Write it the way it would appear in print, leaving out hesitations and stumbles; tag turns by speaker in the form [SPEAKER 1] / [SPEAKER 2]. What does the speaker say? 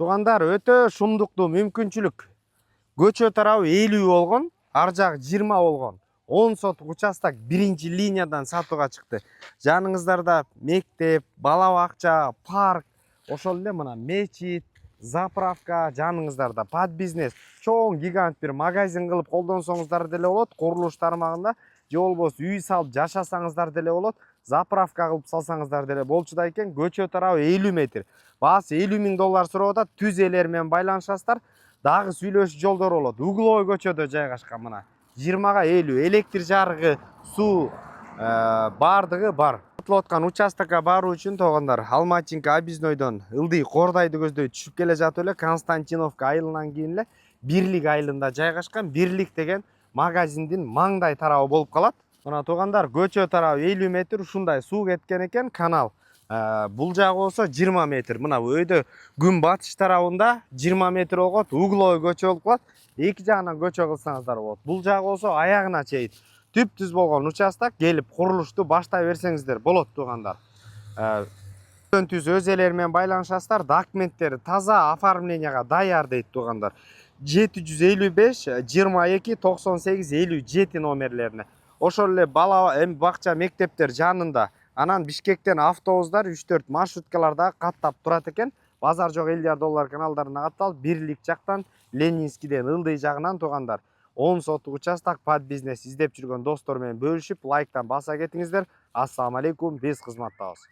[SPEAKER 1] Туугандар, өтө шумдуктуу мүмкүнчүлүк. Көчө тарабы 50 болгон, ар жагы 20 болгон. 10 сотук участок биринчи линиядан сатууга чыкты. Жаныңыздарда мектеп, бала бакча, парк, ошол эле мына мечит, заправка, жаныңыздарда под бизнес, чоң гигант бир магазин кылып колдонсоңуздар деле болот, курулуш тармагында, же болбосо үй салып жашасаңыздар деле болот, заправка кылып салсаңыздар деле болчу экен. Көчө тарабы 50 метр. Баасы 50 000 доллар сурап атат. Түз ээлер менен байланышасыздар. Дагы сүйлөшүү жолдору болот. Угловой көчөдө жайгашкан мына. 20га 50, электр жарыгы, суу бардыгы бар. Сатылып аткан участокко баруу үчүн туугандар, Алмачинка объезднойдон ылдый Кордайды көздөй түшүп келе жатып эле Константиновка айылынан кийин эле Бирлик айылында жайгашкан. Бирлик деген магазиндин маңдай тарабы болуп калат. Мына туугандар, көчө тарабы 50 метр, ушундай суу кеткен экен, канал. Бул жагы болсо 20 метр. Мына өйдө күн батыш тарабында 20 метр болгот, угловой көчө болуп калат. Эки жагынан көчө кылсаңыздар болот. Бул жагы болсо аягына чейин түп-түз болгон участок, келип курулушту баштай берсеңиздер болот туугандар. Түз өз элери менен байланышасыздар. Документтери таза, оформленияга даяр дейт туугандар. 755 22 98 57 номерлерине. Ошол эле бала бакча, мектептер жанында. Анан Бишкектен автобустар 3-4 маршруткалар да каттап турат экен. Базар жок элдер доллар каналдарына катталып, Бирлик жактан, Ленинскийден ылдый жагынан туугандар. 10 сотук участок под бизнес издеп жүргөн достор менен бөлүшүп, лайктан баса кетиңиздер. Ассаламу алейкум, биз кызматтабыз.